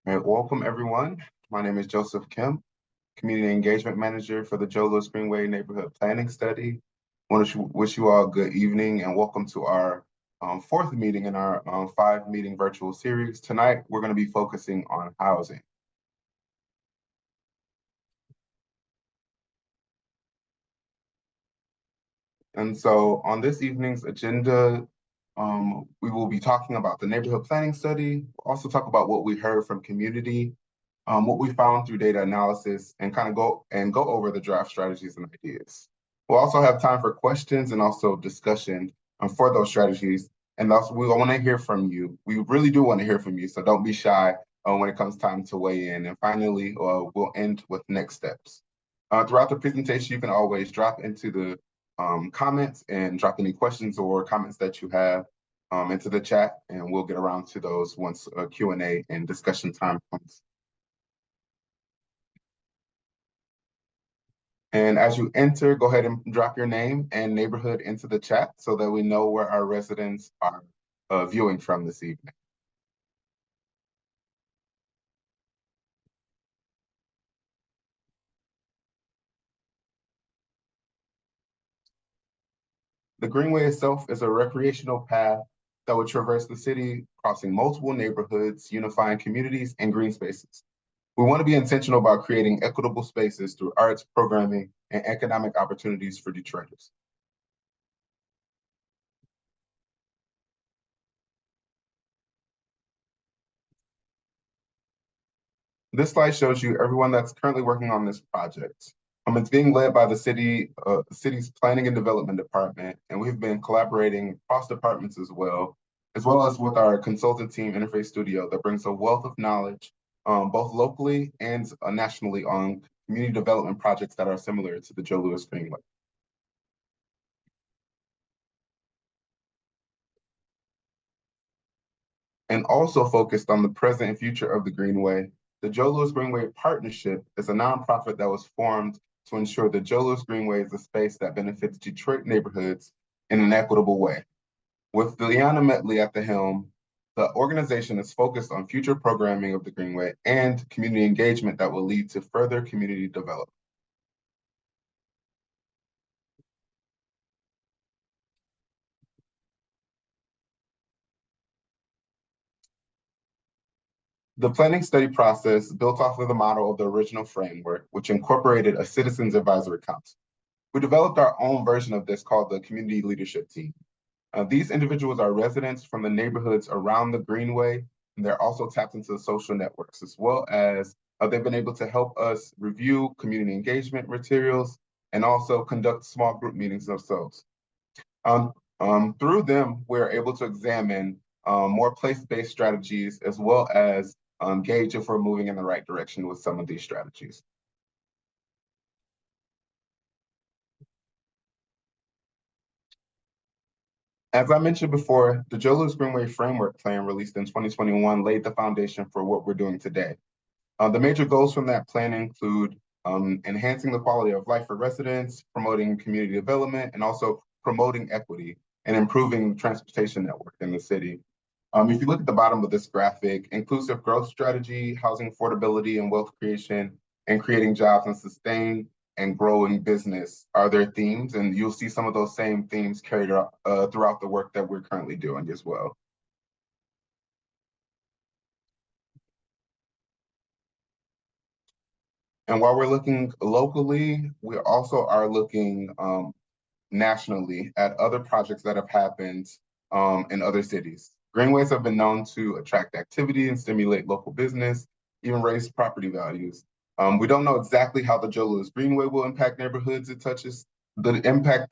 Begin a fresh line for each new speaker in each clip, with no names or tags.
All right, welcome everyone. My name is Joseph Kim, Community Engagement Manager for the Joe Louis Greenway Neighborhood Planning Study. I want to wish you all a good evening and welcome to our fourth meeting in our five-meeting virtual series. Tonight, we're going to be focusing on housing. And so on this evening's agenda, we will be talking about the neighborhood planning study. We'll also talk about what we heard from community, what we found through data analysis, and kind of go over the draft strategies and ideas. We'll also have time for questions and also discussion for those strategies. And also, we want to hear from you. We really do want to hear from you, so don't be shy when it comes time to weigh in. And finally, we'll end with next steps. Throughout the presentation, you can always drop into the comments and drop any questions or comments that you have into the chat, and we'll get around to those once Q&A and discussion time comes. And as you enter, go ahead and drop your name and neighborhood into the chat so that we know where our residents are viewing from this evening. The Greenway itself is a recreational path that would traverse the city, crossing multiple neighborhoods, unifying communities and green spaces. We want to be intentional about creating equitable spaces through arts, programming, and economic opportunities for Detroiters. This slide shows you everyone that's currently working on this project. It's being led by the city's planning and development department, and we've been collaborating across departments as well as with our consultant team, Interface Studio, that brings a wealth of knowledge, both locally and nationally on community development projects that are similar to the Joe Louis Greenway. And also focused on the present and future of the Greenway, the Joe Louis Greenway Partnership is a nonprofit that was formed to ensure the Joe Louis Greenway is a space that benefits Detroit neighborhoods in an equitable way. With Liana Metley at the helm, the organization is focused on future programming of the Greenway and community engagement that will lead to further community development. The planning study process built off of the model of the original framework, which incorporated a citizens advisory council. We developed our own version of this called the community leadership team. These individuals are residents from the neighborhoods around the Greenway, and they're also tapped into the social networks, as well as they've been able to help us review community engagement materials and also conduct small group meetings themselves. Through them, we're able to examine more place-based strategies, as well as gauge if we're moving in the right direction with some of these strategies. As I mentioned before, the Joe Louis Greenway Framework Plan released in 2021 laid the foundation for what we're doing today. The major goals from that plan include enhancing the quality of life for residents, promoting community development, and also promoting equity and improving the transportation network in the city. If you look at the bottom of this graphic, inclusive growth strategy, housing affordability and wealth creation, and creating jobs and sustain and growing business are their themes, and you'll see some of those same themes carried out throughout the work that we're currently doing as well. And while we're looking locally, we also are looking nationally at other projects that have happened in other cities. Greenways have been known to attract activity and stimulate local business, even raise property values. We don't know exactly how the Joe Louis Greenway will impact neighborhoods it touches, the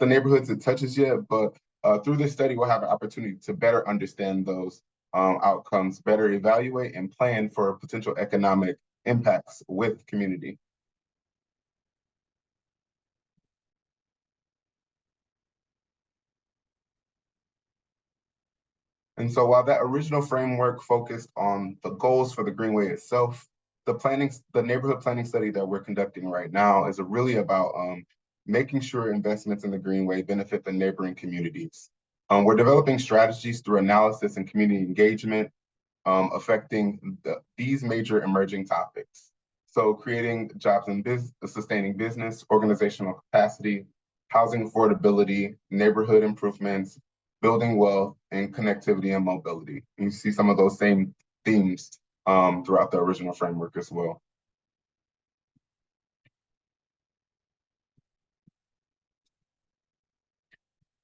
neighborhoods it touches yet, but through this study, we'll have an opportunity to better understand those outcomes, better evaluate and plan for potential economic impacts with community. And so while that original framework focused on the goals for the Greenway itself, the neighborhood planning study that we're conducting right now is really about making sure investments in the Greenway benefit the neighboring communities. We're developing strategies through analysis and community engagement affecting these major emerging topics. So creating jobs and sustaining business, organizational capacity, housing affordability, neighborhood improvements, building wealth, and connectivity and mobility. And you see some of those same themes throughout the original framework as well.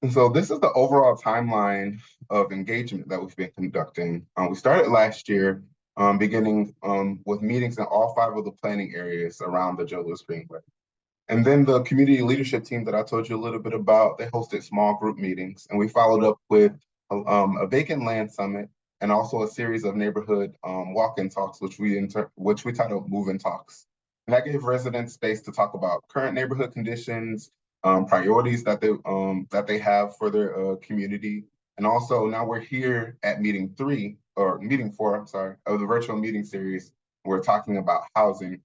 And so this is the overall timeline of engagement that we've been conducting. We started last year, beginning with meetings in all 5 of the planning areas around the Joe Louis Greenway. And then the community leadership team that I told you a little bit about, they hosted small group meetings, and we followed up with a vacant land summit and also a series of neighborhood walk-in talks, which we titled Move-in Talks. And that gave residents space to talk about current neighborhood conditions, priorities that they have for their community. And also now we're here at meeting 4, I'm sorry, of the virtual meeting series. We're talking about housing.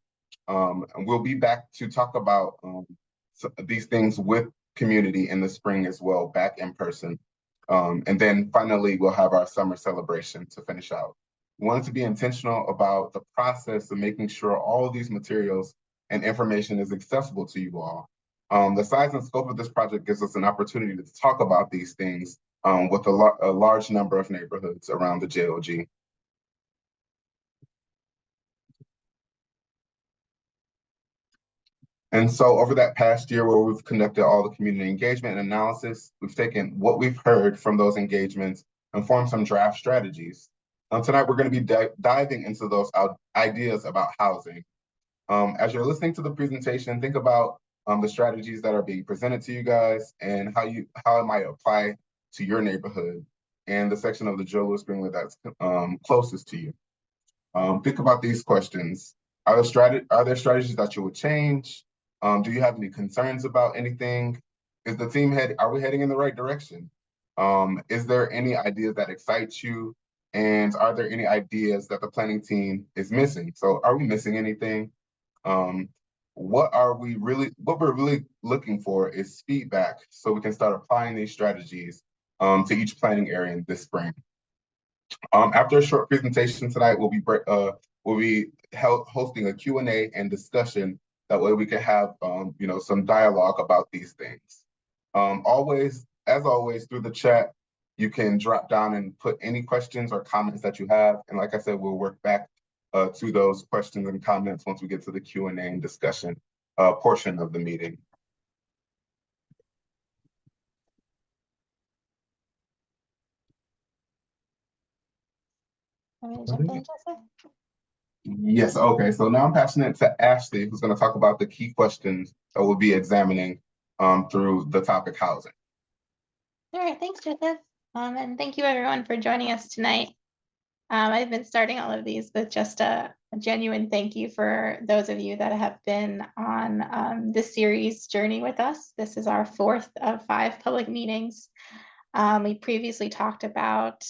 And we'll be back to talk about these things with community in the spring as well, back in person. And then finally, we'll have our summer celebration to finish out. We wanted to be intentional about the process of making sure all of these materials and information is accessible to you all. The size and scope of this project gives us an opportunity to talk about these things with a large number of neighborhoods around the JLG. And so over that past year where we've conducted all the community engagement and analysis, we've taken what we've heard from those engagements and formed some draft strategies. Tonight, we're going to be diving into those ideas about housing. As you're listening to the presentation, think about the strategies that are being presented to you guys and how it might apply to your neighborhood and the section of the Joe Louis Greenway that's closest to you. Think about these questions. Are there strategies that you would change? Do you have any concerns about anything? Is the team are we heading in the right direction? Is there any ideas that excite you? And are there any ideas that the planning team is missing? So are we missing anything? What we're really looking for is feedback so we can start applying these strategies to each planning area this spring. After a short presentation tonight, we'll be hosting a Q&A and discussion. That way we can have some dialogue about these things. As always, through the chat, you can drop down and put any questions or comments that you have. And like I said, we'll work back to those questions and comments once we get to the Q&A and discussion portion of the meeting.
Want me to jump in, Joseph?
Yes, okay. So now I'm passing it to Ashley, who's going to talk about the key questions that we'll be examining through the topic housing.
All right, thanks, Joseph. And thank you everyone for joining us tonight. I've been starting all of these with just a genuine thank you for those of you that have been on this series journey with us. This is our 4th of 5 public meetings. We previously talked about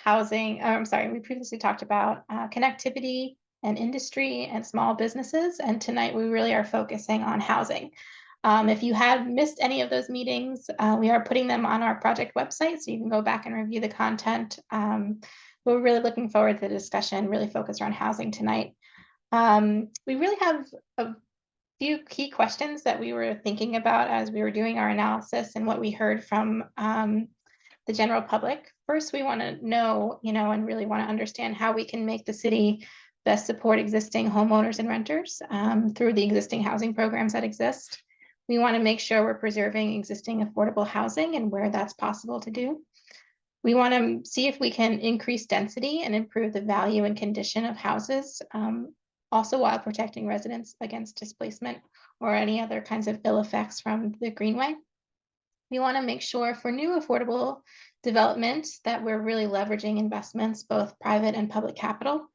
connectivity and industry and small businesses. And tonight we really are focusing on housing. If you have missed any of those meetings, we are putting them on our project website, so you can go back and review the content. We're really looking forward to the discussion, really focused around housing tonight. We really have a few key questions that we were thinking about as we were doing our analysis and what we heard from the general public. First, we want to know, and really want to understand how we can make the city best support existing homeowners and renters through the existing housing programs that exist. We want to make sure we're preserving existing affordable housing and where that's possible to do. We want to see if we can increase density and improve the value and condition of houses, also while protecting residents against displacement or any other kinds of ill effects from the Greenway. We want to make sure for new affordable development that we're really leveraging investments, both private and public capital.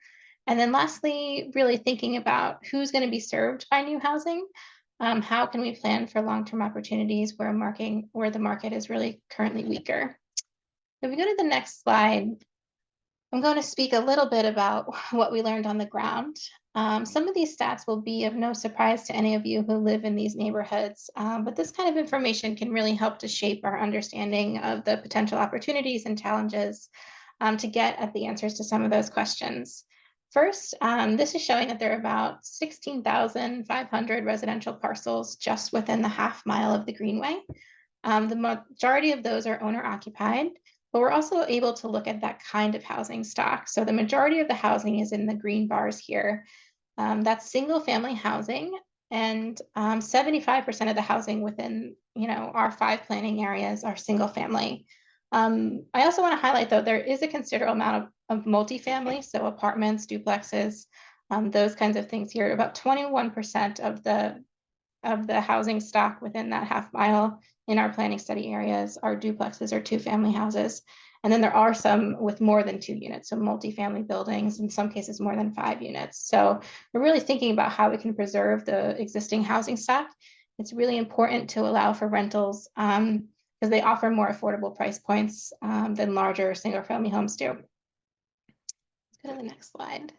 And then lastly, really thinking about who's going to be served by new housing. How can we plan for long-term opportunities where the market is really currently weaker? If we go to the next slide, I'm going to speak a little bit about what we learned on the ground. Some of these stats will be of no surprise to any of you who live in these neighborhoods, but this kind of information can really help to shape our understanding of the potential opportunities and challenges to get at the answers to some of those questions. First, this is showing that there are about 16,500 residential parcels just within the half mile of the Greenway. The majority of those are owner occupied, but we're also able to look at that kind of housing stock. So the majority of the housing is in the green bars here. That's single family housing, and 75% of the housing within our 5 planning areas are single family. I also want to highlight, though, there is a considerable amount of multifamily, so apartments, duplexes, those kinds of things here. About 21% of the housing stock within that half mile in our planning study areas are duplexes or 2-family houses. And then there are some with more than 2 units, so multifamily buildings, in some cases more than 5 units. So we're really thinking about how we can preserve the existing housing stock. It's really important to allow for rentals because they offer more affordable price points than larger single family homes do. Let's go to the next slide.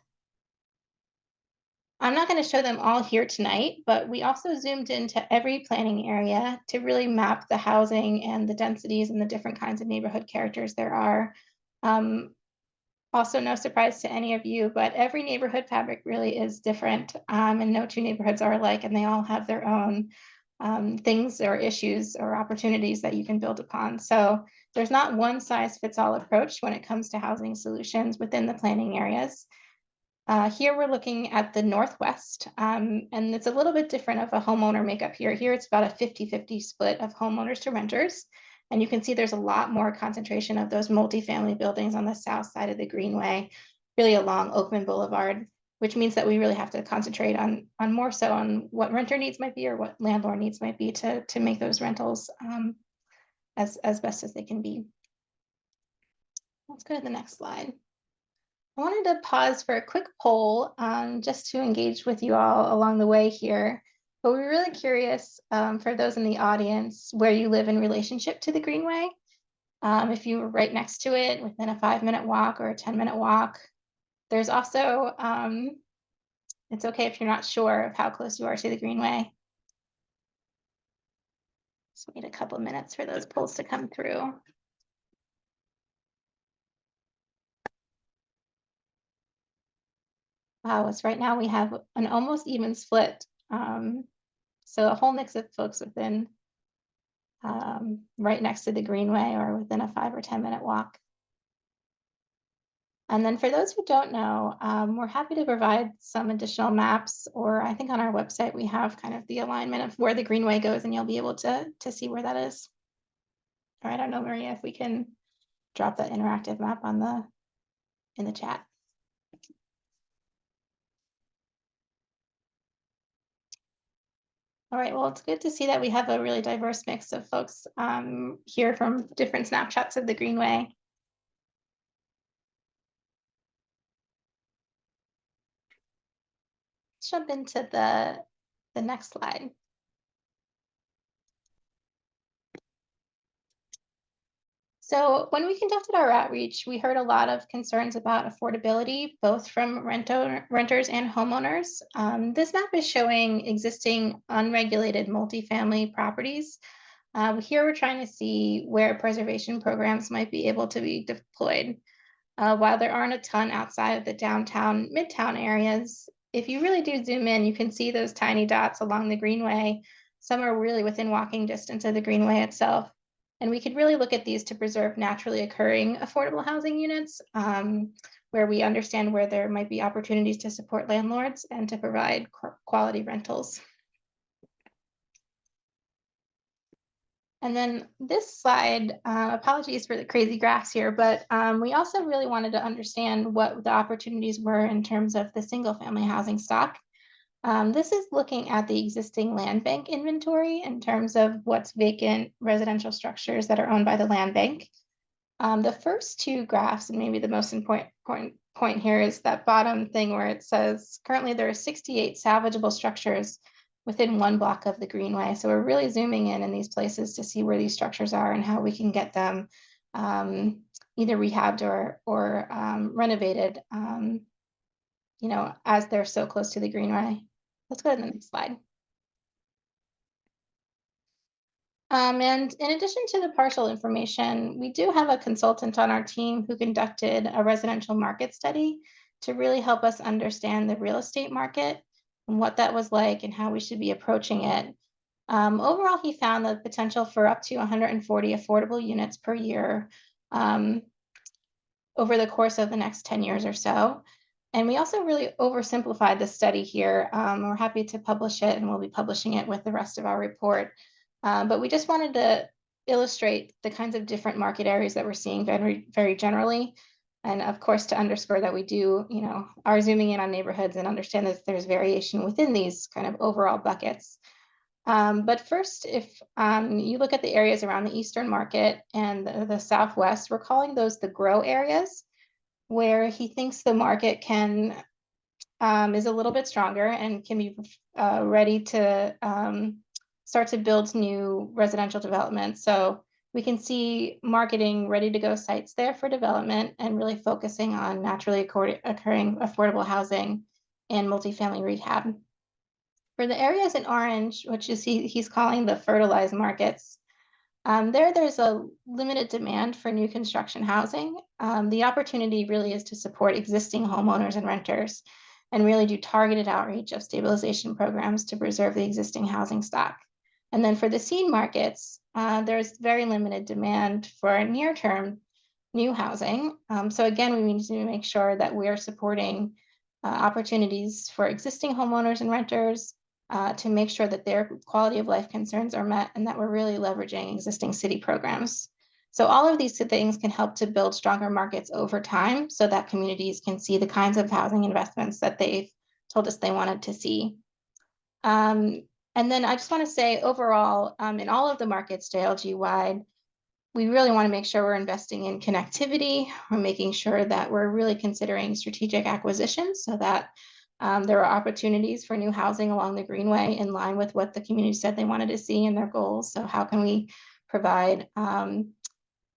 I'm not going to show them all here tonight, but we also zoomed into every planning area to really map the housing and the densities and the different kinds of neighborhood characters there are. Also, no surprise to any of you, but every neighborhood fabric really is different, and no 2 neighborhoods are alike, and they all have their own things or issues or opportunities that you can build upon. So there's not one size fits all approach when it comes to housing solutions within the planning areas. Here we're looking at the Northwest, and it's a little bit different of a homeowner makeup here. Here it's about a 50-50 split of homeowners to renters. And you can see there's a lot more concentration of those multifamily buildings on the south side of the Greenway, really along Oakman Boulevard, which means that we really have to concentrate on more so on what renter needs might be or what landlord needs might be to make those rentals as best as they can be. Let's go to the next slide. I wanted to pause for a quick poll just to engage with you all along the way here. But we're really curious for those in the audience where you live in relationship to the Greenway. If you were right next to it, within a 5-minute walk or a 10-minute walk. There's also, it's okay if you're not sure of how close you are to the Greenway. Just wait a couple of minutes for those polls to come through. Wow, it's right now we have an almost even split. So a whole mix of folks within right next to the Greenway or within a 5 or 10-minute walk. And then for those who don't know, we're happy to provide some additional maps, or I think on our website we have kind of the alignment of where the Greenway goes, and you'll be able to see where that is. Or I don't know, Maria, if we can drop that interactive map on in the chat. All right, well, it's good to see that we have a really diverse mix of folks here from different snapshots of the Greenway. Let's jump into the next slide. So when we conducted our outreach, we heard a lot of concerns about affordability, both from renters and homeowners. This map is showing existing unregulated multifamily properties. Here we're trying to see where preservation programs might be able to be deployed. While there aren't a ton outside of the downtown, midtown areas, if you really do zoom in, you can see those tiny dots along the Greenway. Some are really within walking distance of the Greenway itself. And we could really look at these to preserve naturally occurring affordable housing units, where we understand where there might be opportunities to support landlords and to provide quality rentals. And then this slide, apologies for the crazy graphs here, but we also really wanted to understand what the opportunities were in terms of the single family housing stock. This is looking at the existing land bank inventory in terms of what's vacant residential structures that are owned by the land bank. The first 2 graphs, and maybe the most important point here, is that bottom thing where it says currently there are 68 salvageable structures within 1 block of the Greenway. So we're really zooming in these places to see where these structures are and how we can get them either rehabbed or renovated, as they're so close to the Greenway. Let's go to the next slide. And in addition to the partial information, we do have a consultant on our team who conducted a residential market study to really help us understand the real estate market and what that was like and how we should be approaching it. Overall, he found the potential for up to 140 affordable units per year over the course of the next 10 years or so. And we also really oversimplified the study here. We're happy to publish it, and we'll be publishing it with the rest of our report. But we just wanted to illustrate the kinds of different market areas that we're seeing very, very generally. And of course, to underscore that we do, are zooming in on neighborhoods and understand that there's variation within these kind of overall buckets. But first, if you look at the areas around the Eastern market and the Southwest, we're calling those the grow areas, where he thinks the market is a little bit stronger and can be ready to start to build new residential development. So we can see marketing ready to go sites there for development and really focusing on naturally occurring affordable housing and multifamily rehab. For the areas in orange, which is he's calling the fertilized markets, there's a limited demand for new construction housing. The opportunity really is to support existing homeowners and renters and really do targeted outreach of stabilization programs to preserve the existing housing stock. And then for the seed markets, there's very limited demand for near-term new housing. So again, we need to make sure that we're supporting opportunities for existing homeowners and renters, to make sure that their quality of life concerns are met and that we're really leveraging existing city programs. So all of these things can help to build stronger markets over time so that communities can see the kinds of housing investments that they've told us they wanted to see. And then I just want to say overall, in all of the markets JLG wide, we really want to make sure we're investing in connectivity. We're making sure that we're really considering strategic acquisitions so that there are opportunities for new housing along the Greenway in line with what the community said they wanted to see in their goals. So how can we provide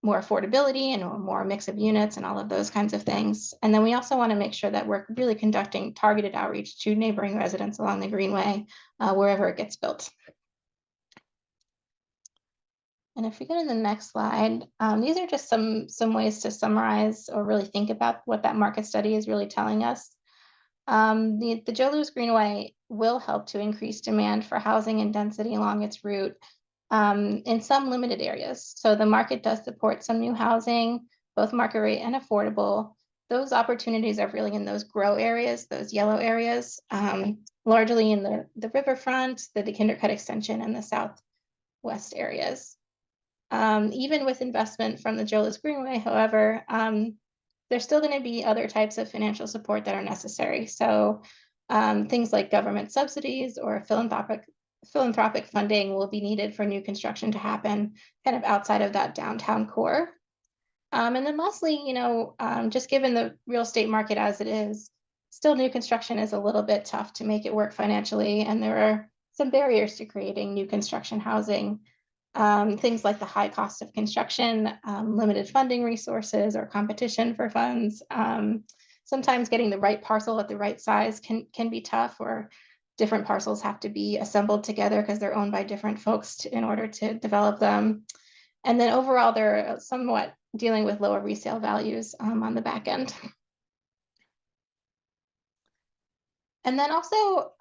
more affordability and a more mix of units and all of those kinds of things. And then we also want to make sure that we're really conducting targeted outreach to neighboring residents along the Greenway wherever it gets built. And if we go to the next slide, these are just some ways to summarize or really think about what that market study is really telling us. The Joe Louis Greenway will help to increase demand for housing and density along its route in some limited areas. So the market does support some new housing, both market rate and affordable. Those opportunities are really in those grow areas, those yellow areas, largely in the riverfront, the Kindercut extension, and the southwest areas. Even with investment from the Joe Louis Greenway, however, there's still going to be other types of financial support that are necessary. So things like government subsidies or philanthropic funding will be needed for new construction to happen kind of outside of that downtown core. And then lastly, just given the real estate market as it is, still new construction is a little bit tough to make it work financially. And there are some barriers to creating new construction housing. Things like the high cost of construction, limited funding resources or competition for funds. Sometimes getting the right parcel at the right size can be tough, or different parcels have to be assembled together because they're owned by different folks in order to develop them. And then overall, they're somewhat dealing with lower resale values on the back end. And then also,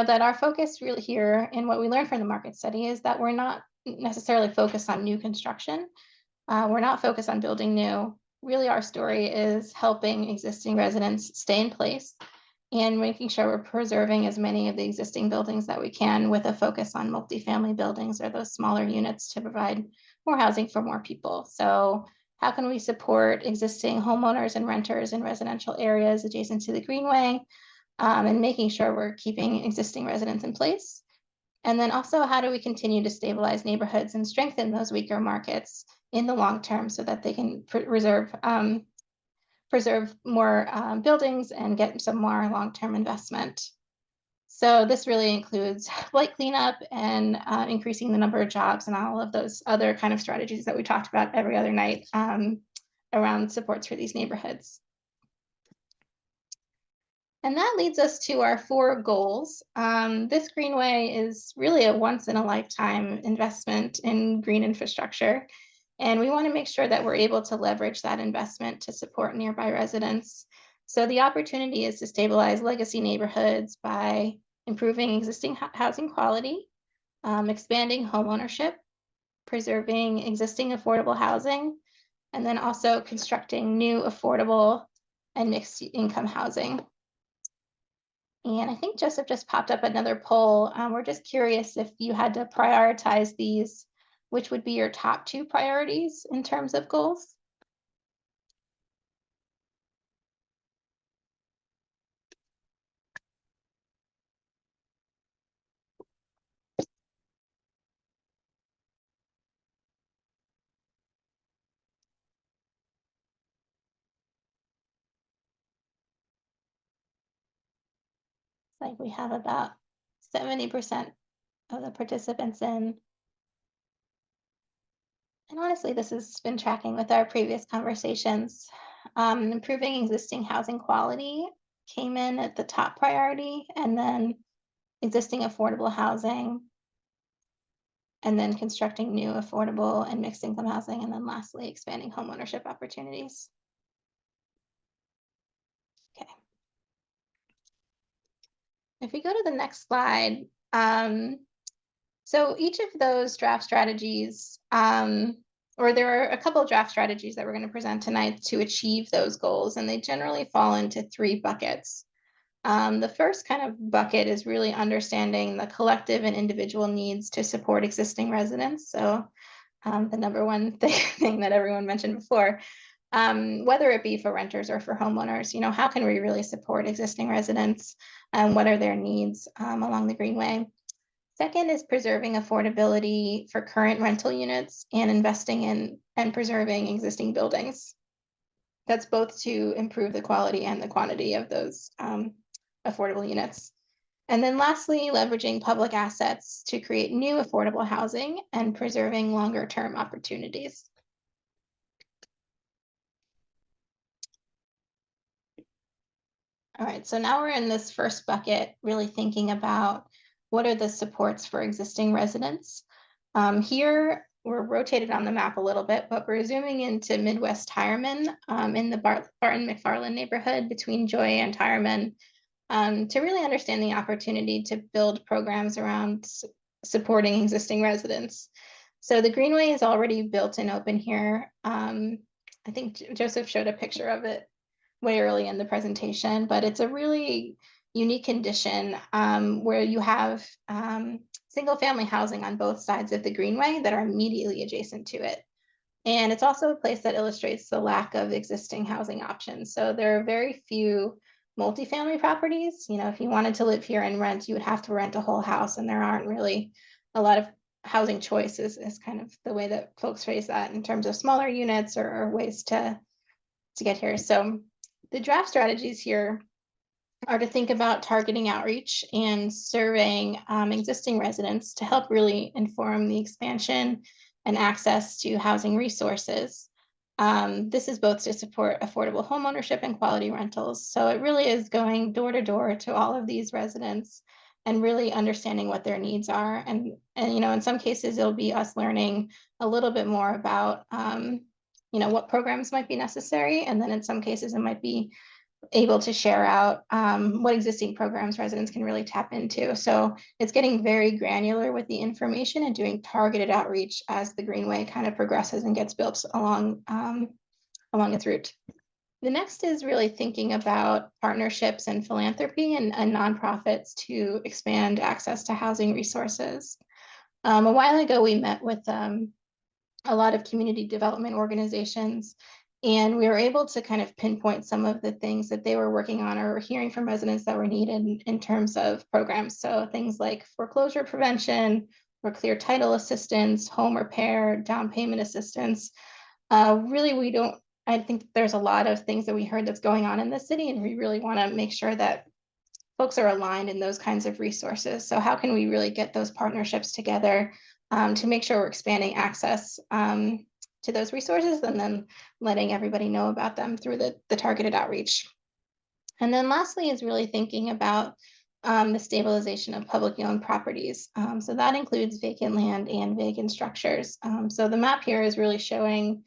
that our focus really here and what we learned from the market study is that we're not necessarily focused on new construction. We're not focused on building new. Really, our story is helping existing residents stay in place and making sure we're preserving as many of the existing buildings that we can, with a focus on multifamily buildings or those smaller units to provide more housing for more people. So how can we support existing homeowners and renters in residential areas adjacent to the Greenway? And making sure we're keeping existing residents in place. And then also, how do we continue to stabilize neighborhoods and strengthen those weaker markets in the long term so that they can preserve more buildings and get some more long-term investment. So this really includes blight cleanup and increasing the number of jobs and all of those other kind of strategies that we talked about every other night around supports for these neighborhoods. And that leads us to our 4 goals. This Greenway is really a once in a lifetime investment in green infrastructure. And we want to make sure that we're able to leverage that investment to support nearby residents. So the opportunity is to stabilize legacy neighborhoods by improving existing housing quality, expanding homeownership, preserving existing affordable housing, and then also constructing new affordable and mixed income housing. And I think Joseph just popped up another poll. We're just curious if you had to prioritize these, which would be your top 2 priorities in terms of goals? It's like we have about 70% of the participants in. And honestly, this has been tracking with our previous conversations. Improving existing housing quality came in at the top priority, and then existing affordable housing, and then constructing new affordable and mixed income housing, and then lastly, expanding homeownership opportunities. Okay. If we go to the next slide, so each of those draft strategies, or there are a couple of draft strategies that we're going to present tonight to achieve those goals, and they generally fall into 3 buckets. The first kind of bucket is really understanding the collective and individual needs to support existing residents. So the number one thing that everyone mentioned before, whether it be for renters or for homeowners, how can we really support existing residents, and what are their needs along the Greenway? Second is preserving affordability for current rental units and investing in and preserving existing buildings. That's both to improve the quality and the quantity of those affordable units. And then lastly, leveraging public assets to create new affordable housing and preserving longer term opportunities. All right, so now we're in this first bucket, really thinking about what are the supports for existing residents. Here, we're rotated on the map a little bit, but we're zooming into Midwest Tireman in the Barton McFarland neighborhood between Joy and Tireman, to really understand the opportunity to build programs around supporting existing residents. So the Greenway is already built and open here. I think Joseph showed a picture of it way early in the presentation, but it's a really unique condition where you have single family housing on both sides of the Greenway that are immediately adjacent to it. And it's also a place that illustrates the lack of existing housing options. So there are very few multifamily properties. If you wanted to live here and rent, you would have to rent a whole house, and there aren't really a lot of housing choices, is kind of the way that folks phrase that in terms of smaller units or ways to get here. So the draft strategies here are to think about targeting outreach and surveying existing residents to help really inform the expansion and access to housing resources. This is both to support affordable homeownership and quality rentals. So it really is going door to door to all of these residents and really understanding what their needs are. And in some cases, it'll be us learning a little bit more about what programs might be necessary. And then in some cases, it might be able to share out what existing programs residents can really tap into. So it's getting very granular with the information and doing targeted outreach as the Greenway kind of progresses and gets built along its route. The next is really thinking about partnerships and philanthropy and nonprofits to expand access to housing resources. A while ago, we met with a lot of community development organizations, and we were able to kind of pinpoint some of the things that they were working on or hearing from residents that were needed in terms of programs. So things like foreclosure prevention or clear title assistance, home repair, down payment assistance. Really, I think there's a lot of things that we heard that's going on in the city, and we really want to make sure that folks are aligned in those kinds of resources. So how can we really get those partnerships together to make sure we're expanding access to those resources and then letting everybody know about them through the targeted outreach. And then lastly is really thinking about the stabilization of publicly owned properties. So that includes vacant land and vacant structures. So the map here is really showing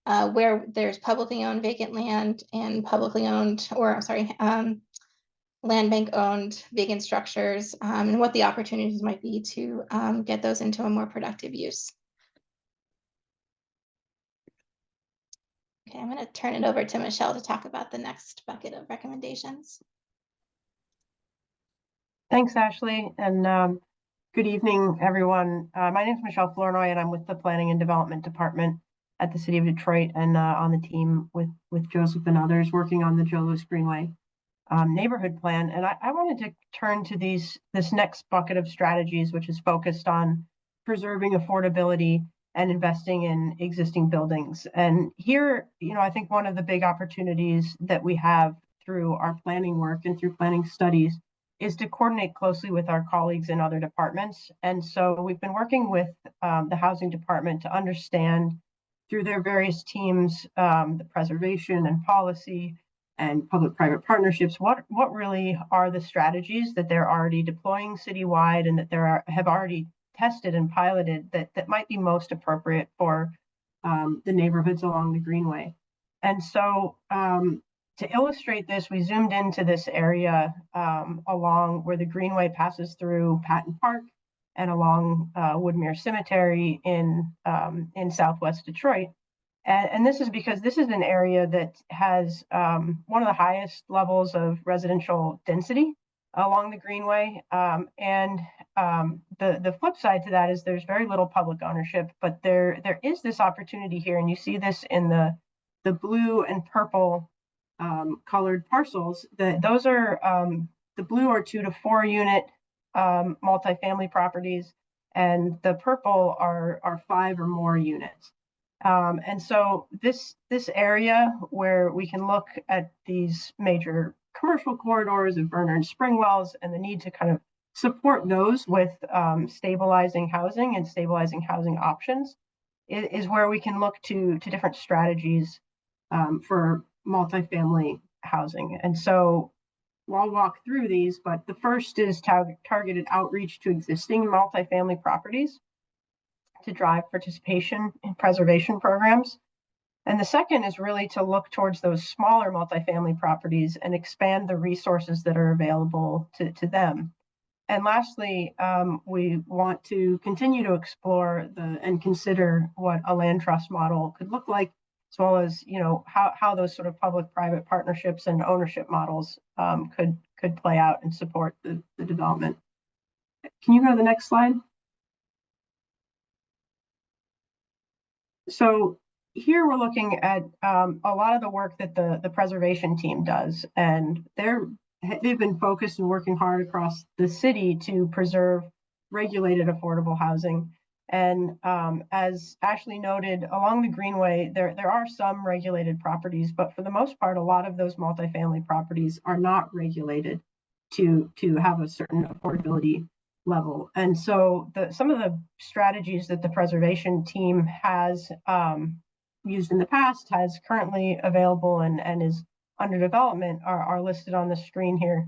where there's publicly owned vacant land and publicly owned, or I'm sorry, land bank owned vacant structures, and what the opportunities might be to get those into a more productive use. Okay, I'm going to turn it over to Michelle to talk about the next bucket of recommendations.
Thanks, Ashley, and good evening, everyone. My name is Michelle Flournoy, and I'm with the Planning and Development Department at the City of Detroit, and on the team with Joseph and others working on the Joe Louis Greenway neighborhood plan. And I wanted to turn to this next bucket of strategies, which is focused on preserving affordability and investing in existing buildings. And here, I think one of the big opportunities that we have through our planning work and through planning studies is to coordinate closely with our colleagues in other departments. And so we've been working with the housing department to understand through their various teams, the preservation and policy and public-private partnerships, what really are the strategies that they're already deploying citywide and that have already tested and piloted that might be most appropriate for the neighborhoods along the Greenway. And so to illustrate this, we zoomed into this area along where the Greenway passes through Patton Park and along Woodmere Cemetery in Southwest Detroit. And this is because this is an area that has one of the highest levels of residential density along the Greenway. And the flip side to that is there's very little public ownership, but there is this opportunity here, and you see this in the blue and purple colored parcels. Those are the blue are 2 to 4 unit multifamily properties, and the purple are 5 or more units. And so this area where we can look at these major commercial corridors of Verner and Springwells and the need to kind of support those with stabilizing housing and stabilizing housing options is where we can look to different strategies for multifamily housing. And so I'll walk through these, but the first is targeted outreach to existing multifamily properties to drive participation in preservation programs. And the second is really to look towards those smaller multifamily properties and expand the resources that are available to them. And lastly, we want to continue to explore and consider what a land trust model could look like, as well as how those sort of public-private partnerships and ownership models could play out and support the development. Can you go to the next slide? So here we're looking at a lot of the work that the preservation team does, and they've been focused and working hard across the city to preserve regulated affordable housing. And as Ashley noted, along the Greenway, there are some regulated properties, but for the most part, a lot of those multifamily properties are not regulated to have a certain affordability level. And so some of the strategies that the preservation team has used in the past, has currently available and is under development are listed on the screen here.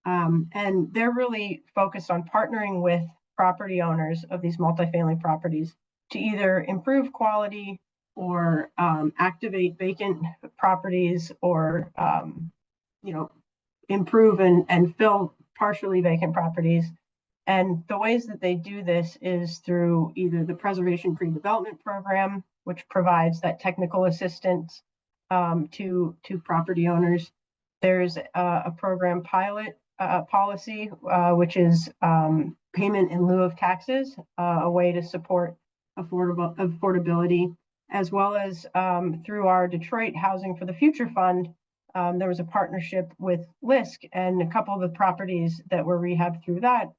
And they're really focused on partnering with property owners of these multifamily properties to either improve quality or activate vacant properties or improve and fill partially vacant properties. And the ways that they do this is through either the preservation pre-development program, which provides that technical assistance to property owners. There's a program pilot policy, which is payment in lieu of taxes, a way to support affordability, as well as through our Detroit Housing for the Future Fund. There was a partnership with LISC, and a couple of the properties that were rehabbed through that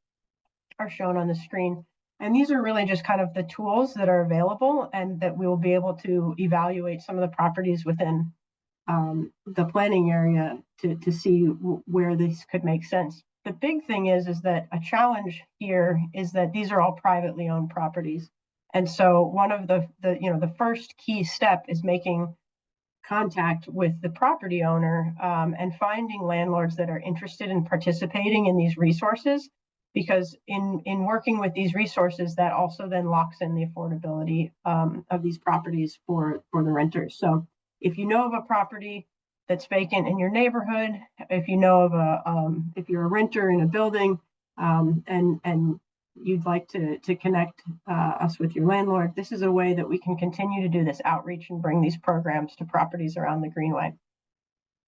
are shown on the screen. And these are really just kind of the tools that are available and that we will be able to evaluate some of the properties within the planning area to see where this could make sense. The big thing is that a challenge here is that these are all privately owned properties. And so one of the first key step is making contact with the property owner and finding landlords that are interested in participating in these resources, because in working with these resources, that also then locks in the affordability of these properties for the renters. So if you know of a property that's vacant in your neighborhood, if you know of if you're a renter in a building and you'd like to connect us with your landlord, this is a way that we can continue to do this outreach and bring these programs to properties around the Greenway.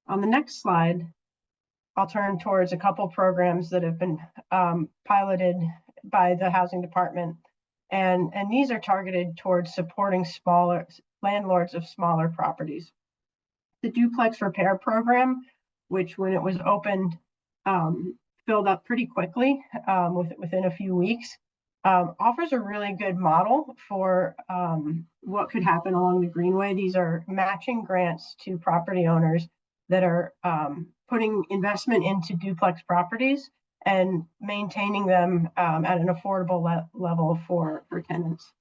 On the next slide, I'll turn towards a couple programs that have been piloted by the housing department. And these are targeted towards supporting smaller landlords of smaller properties. The duplex repair program, which when it was opened, filled up pretty quickly within a few weeks, offers a really good model for what could happen along the Greenway. These are matching grants to property owners that are putting investment into duplex properties and maintaining them at an affordable level for tenants.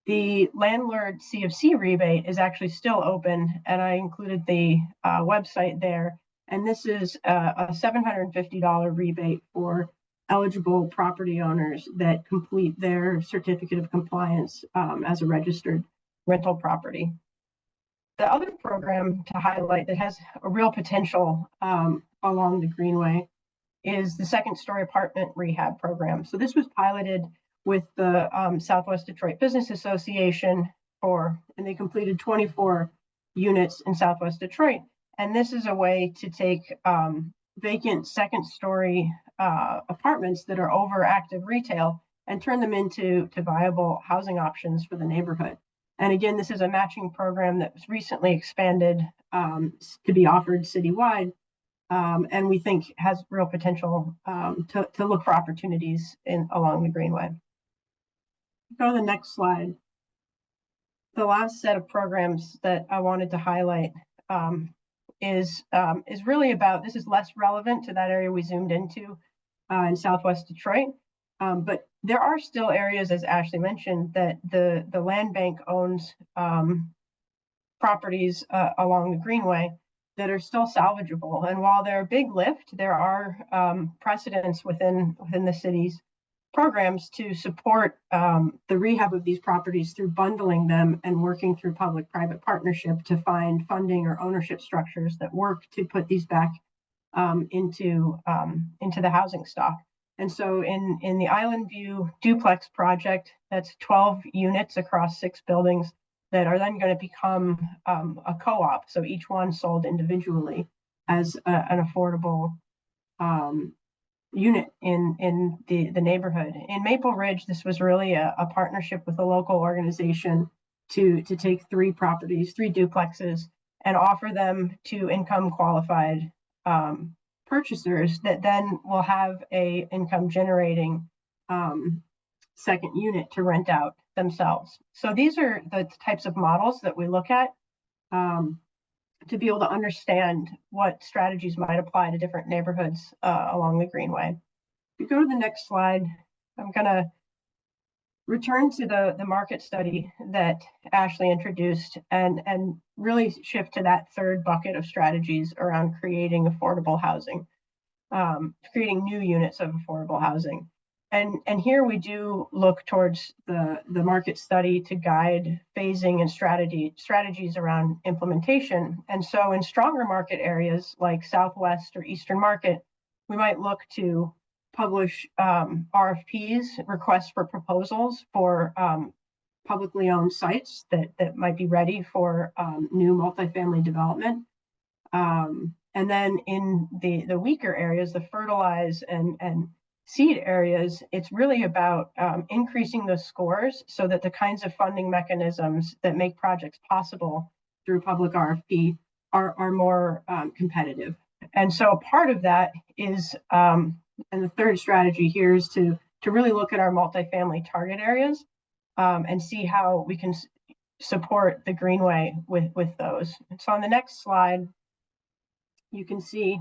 The landlord CFC rebate is actually still open, and I included the website there. And this is a $750 rebate for eligible property owners that complete their certificate of compliance as a registered rental property. The other program to highlight that has a real potential along the Greenway is the second story apartment rehab program. So this was piloted with the Southwest Detroit Business Association and they completed 24 units in Southwest Detroit. And this is a way to take vacant second story apartments that are over active retail and turn them into viable housing options for the neighborhood. And again, this is a matching program that was recently expanded to be offered citywide, and we think has real potential to look for opportunities along the Greenway. Go to the next slide. The last set of programs that I wanted to highlight is really about, this is less relevant to that area we zoomed into in Southwest Detroit, but there are still areas, as Ashley mentioned, that the land bank owns properties along the Greenway that are still salvageable. And while they're a big lift, there are precedents within the city's programs to support the rehab of these properties through bundling them and working through public-private partnership to find funding or ownership structures that work to put these back into the housing stock. And so in the Island View duplex project, that's 12 units across 6 buildings that are then going to become a co-op. So each one sold individually as an affordable unit in the neighborhood. In Maple Ridge, this was really a partnership with a local organization to take 3 properties, 3 duplexes, and offer them to income qualified purchasers that then will have a income generating second unit to rent out themselves. So these are the types of models that we look at to be able to understand what strategies might apply to different neighborhoods along the Greenway. If you go to the next slide, I'm going to return to the market study that Ashley introduced and really shift to that third bucket of strategies around creating affordable housing, creating new units of affordable housing. And here we do look towards the market study to guide phasing and strategies around implementation. And so in stronger market areas like Southwest or Eastern Market, we might look to publish RFPs, requests for proposals for publicly owned sites that might be ready for new multifamily development. And then in the weaker areas, the fertilize and seed areas, it's really about increasing those scores so that the kinds of funding mechanisms that make projects possible through public RFP are more competitive. And so part of that is, and the third strategy here is to really look at our multifamily target areas and see how we can support the Greenway with those. And so on the next slide, you can see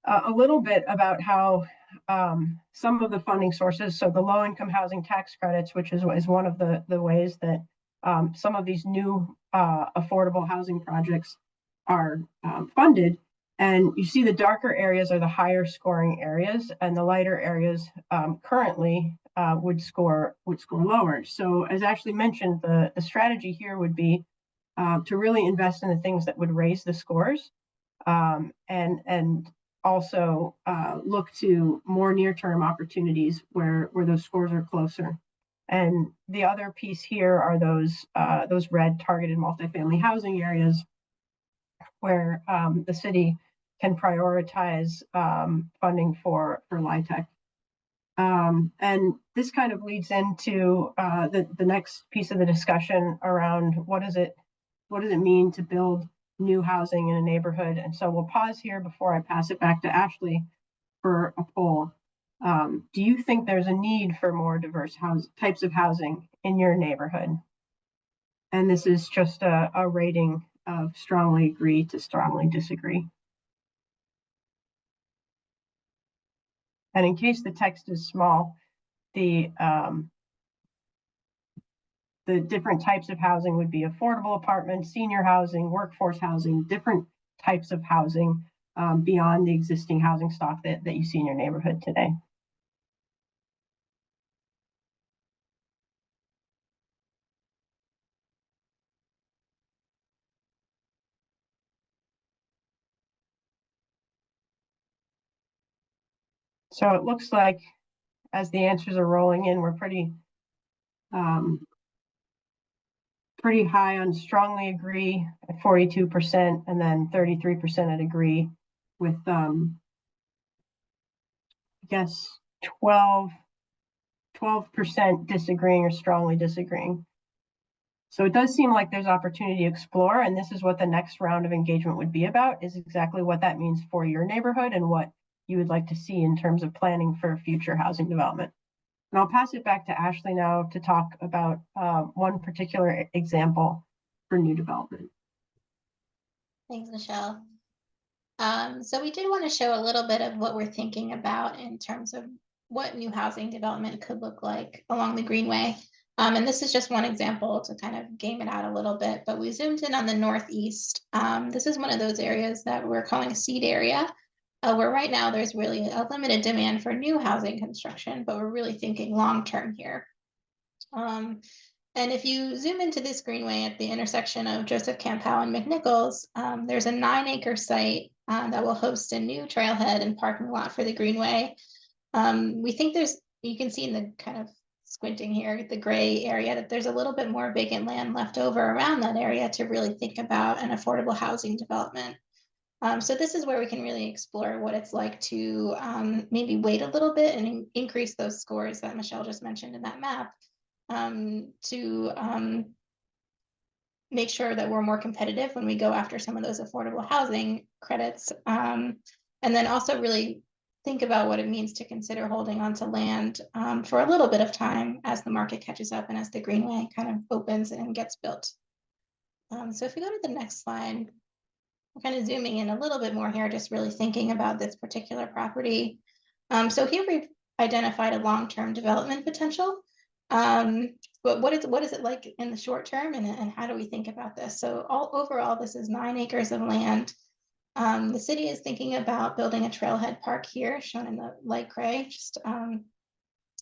a little bit about how some of the funding sources, so the low-income housing tax credits, which is one of the ways that some of these new affordable housing projects are funded. And you see the darker areas are the higher scoring areas, and the lighter areas currently would score lower. So as Ashley mentioned, the strategy here would be to really invest in the things that would raise the scores, and also look to more near-term opportunities where those scores are closer. And the other piece here are those red targeted multifamily housing areas where the city can prioritize funding for LIHTC. And this kind of leads into the next piece of the discussion around what does it mean to build new housing in a neighborhood. And so we'll pause here before I pass it back to Ashley for a poll. Do you think there's a need for more diverse types of housing in your neighborhood? And this is just a rating of strongly agree to strongly disagree. And in case the text is small, the different types of housing would be affordable apartments, senior housing, workforce housing, different types of housing beyond the existing housing stock that you see in your neighborhood today. So it looks like as the answers are rolling in, we're pretty high on strongly agree at 42%, and then 33% at agree, with I guess 12% disagreeing or strongly disagreeing. So it does seem like there's opportunity to explore, and this is what the next round of engagement would be about, is exactly what that means for your neighborhood and what you would like to see in terms of planning for future housing development. And I'll pass it back to Ashley now to talk about one particular example for new development.
Thanks, Michelle. So we did want to show a little bit of what we're thinking about in terms of what new housing development could look like along the Greenway. And this is just one example to kind of game it out a little bit, but we zoomed in on the northeast. This is one of those areas that we're calling a seed area, where right now there's really a limited demand for new housing construction, but we're really thinking long-term here. And if you zoom into this Greenway at the intersection of Joseph Campbell and McNichols, there's a 9-acre site that will host a new trailhead and parking lot for the Greenway. We think you can see in the kind of squinting here, the gray area, that there's a little bit more vacant land left over around that area to really think about an affordable housing development. So this is where we can really explore what it's like to maybe wait a little bit and increase those scores that Michelle just mentioned in that map, to make sure that we're more competitive when we go after some of those affordable housing credits. And then also really think about what it means to consider holding onto land for a little bit of time as the market catches up and as the Greenway kind of opens and gets built. So if we go to the next slide, we're kind of zooming in a little bit more here, just really thinking about this particular property. So here we've identified a long-term development potential. But what is it like in the short term, and how do we think about this? So overall, this is 9 acres of land. The city is thinking about building a trailhead park here, shown in the light gray, just and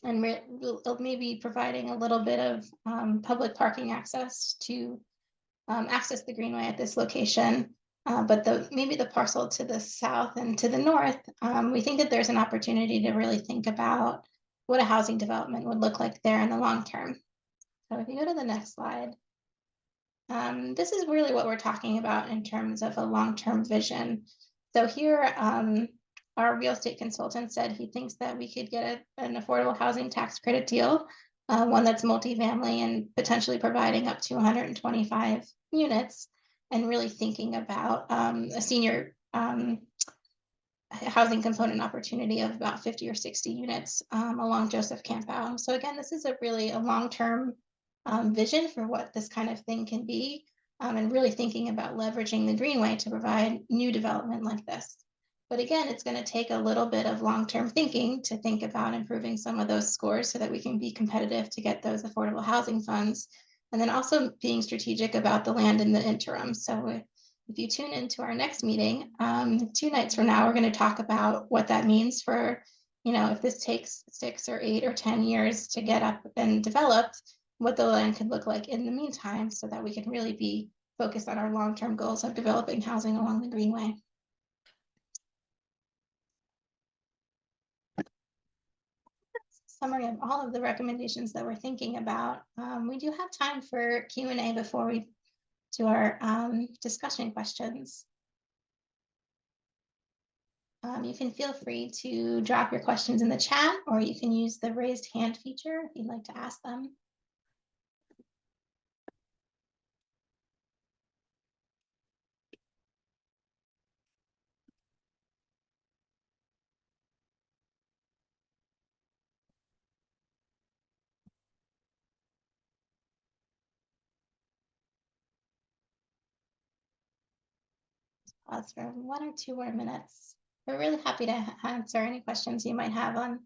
we'll maybe providing a little bit of public parking access to access the Greenway at this location. But maybe the parcel to the south and to the north, we think that there's an opportunity to really think about what a housing development would look like there in the long term. So if you go to the next slide, this is really what we're talking about in terms of a long-term vision. So here, our real estate consultant said he thinks that we could get an affordable housing tax credit deal, one that's multifamily and potentially providing up to 125 units, and really thinking about a senior housing component opportunity of about 50 or 60 units along Joseph Campbell. So again, this is really a long-term vision for what this kind of thing can be, and really thinking about leveraging the Greenway to provide new development like this. But again, it's going to take a little bit of long-term thinking to think about improving some of those scores so that we can be competitive to get those affordable housing funds. and then also being strategic about the land in the interim. So if you tune into our next meeting, 2 nights from now, we're going to talk about what that means for, if this takes 6 or 8 or 10 years to get up and developed, what the land could look like in the meantime, so that we can really be focused on our long-term goals of developing housing along the Greenway. Summary of all of the recommendations that we're thinking about. We do have time for Q&A before we do our discussion questions. You can feel free to drop your questions in the chat, or you can use the raised hand feature if you'd like to ask them. Pause for 1 or 2 more minutes. We're really happy to answer any questions you might have on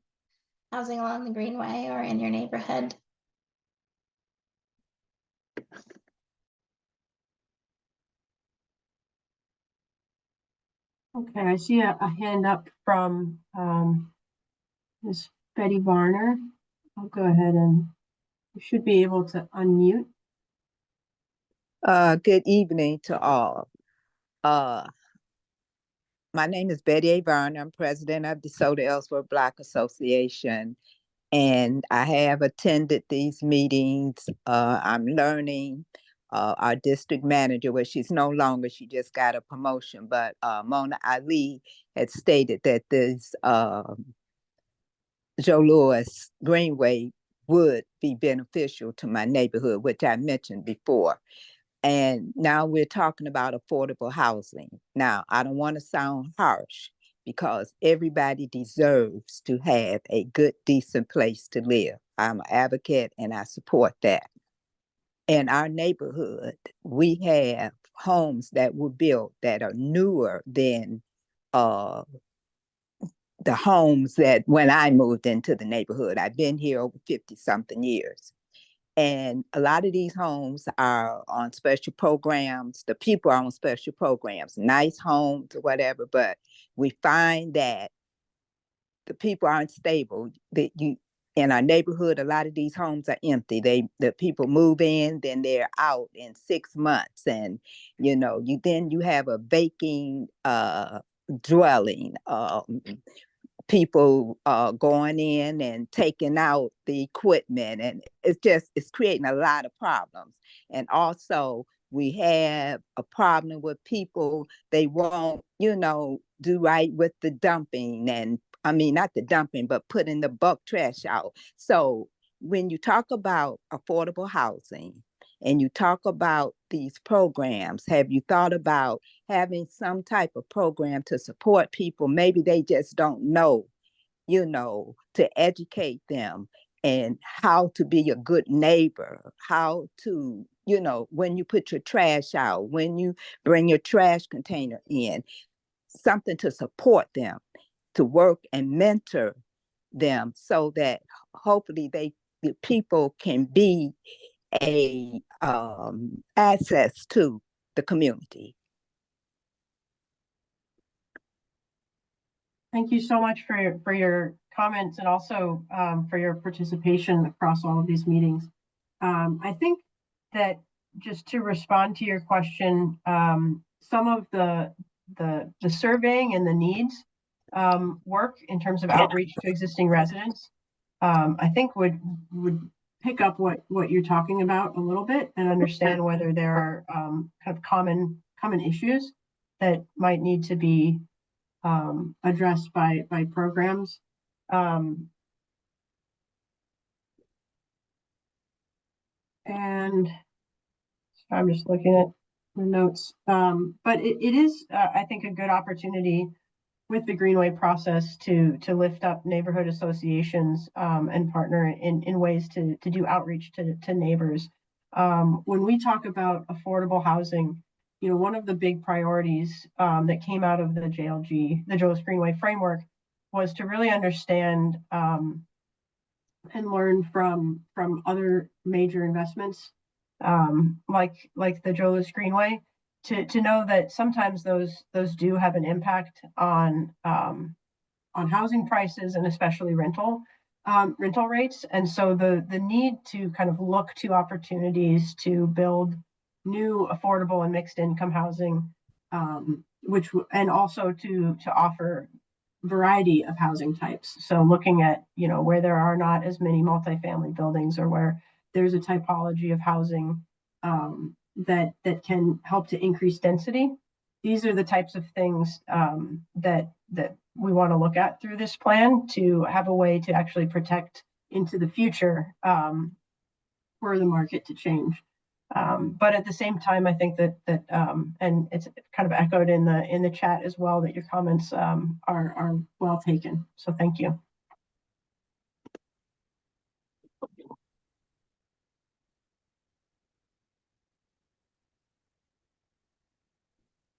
housing along the Greenway or in your neighborhood.
Okay, I see a hand up from Ms. Betty Varner. I'll go ahead and you should be able to unmute.
Good evening to all. My name is Betty A. Varner. I'm president of the Soda Ellsworth Block Association, and I have attended these meetings. I'm learning. Our district manager, well, she's no longer, she just got a promotion, but Mona Ali had stated that this Joe Louis Greenway would be beneficial to my neighborhood, which I mentioned before. And now we're talking about affordable housing. Now, I don't want to sound harsh, because everybody deserves to have a good, decent place to live. I'm an advocate and I support that. In our neighborhood, we have homes that were built that are newer than the homes that when I moved into the neighborhood. I've been here over 50-something years. And a lot of these homes are on special programs. The people are on special programs, nice homes or whatever, but we find that the people aren't stable. That in our neighborhood, a lot of these homes are empty. The people move in, then they're out in 6 months. And, you have a vacant dwelling, people going in and taking out the equipment, and it's creating a lot of problems. And also we have a problem with people, they won't, do right with the dumping, and I mean, not the dumping, but putting the bulk trash out. So when you talk about affordable housing and you talk about these programs, have you thought about having some type of program to support people? Maybe they just don't know, to educate them and how to be a good neighbor, how to, when you put your trash out, when you bring your trash container in, something to support them, to work and mentor them, so that hopefully the people can be a access to the community.
Thank you so much for your comments, and also for your participation across all of these meetings. I think that, just to respond to your question, some of the surveying and the needs work in terms of outreach to existing residents, I think would pick up what you're talking about a little bit, and understand whether there are kind of common issues that might need to be addressed by programs. And so I'm just looking at the notes, but it is, I think, a good opportunity with the Greenway process to lift up neighborhood associations and partner in ways to do outreach to neighbors. When we talk about affordable housing, one of the big priorities that came out of the JLG, the Joe Louis Greenway framework, was to really understand and learn from other major investments like the Joe Louis Greenway, to know that sometimes those do have an impact on housing prices and especially rental rates. And so the need to kind of look to opportunities to build new affordable and mixed income housing, and also to offer variety of housing types. So looking at, where there are not as many multifamily buildings, or where there's a typology of housing that can help to increase density. These are the types of things that we want to look at through this plan, to have a way to actually protect into the future for the market to change. But at the same time, I think that and it's kind of echoed in the chat as well, that your comments are well taken. So thank you.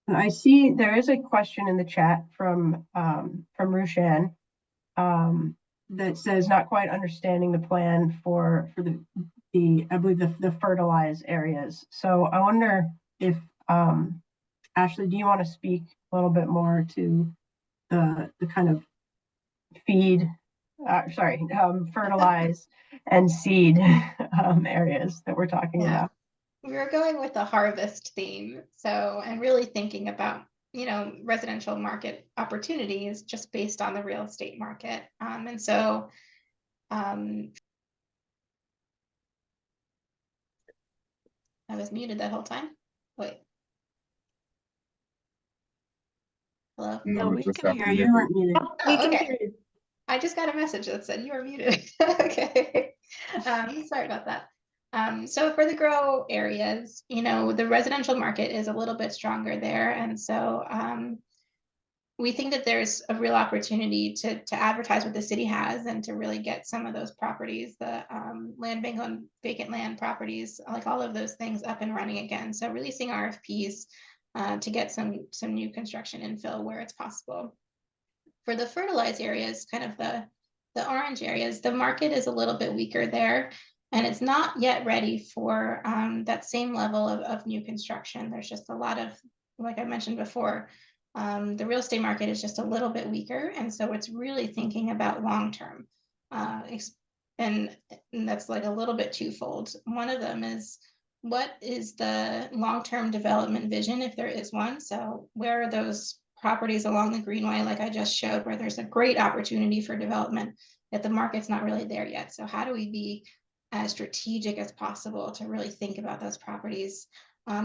And I see there is a question in the chat from Rushan that says, not quite understanding the plan for the I believe the fertilized areas. So I wonder if Ashley, do you want to speak a little bit more to the kind of fertilize and seed areas that we're talking about?
We were going with the harvest theme, and really thinking about, residential market opportunities just based on the real estate market. I was muted that whole time. Wait. Hello?
No,
we
just
can
after
hear you.
you.
Weren't muted.
Oh, okay. I just got a message that said you were muted. Okay. Sorry about that. So for the grow areas, the residential market is a little bit stronger there. And so we think that there's a real opportunity to advertise what the city has, and to really get some of those properties, the land bank on vacant land properties, like all of those things up and running again. So releasing RFPs to get some new construction infill where it's possible. For the fertilized areas, kind of the orange areas, the market is a little bit weaker there, and it's not yet ready for that same level of new construction. There's just a lot of, like I mentioned before, the real estate market is just a little bit weaker. And so it's really thinking about long-term. And that's like a little bit twofold. One of them is, what is the long-term development vision, if there is one? So where are those properties along the Greenway, like I just showed, where there's a great opportunity for development, yet the market's not really there yet? So how do we be as strategic as possible to really think about those properties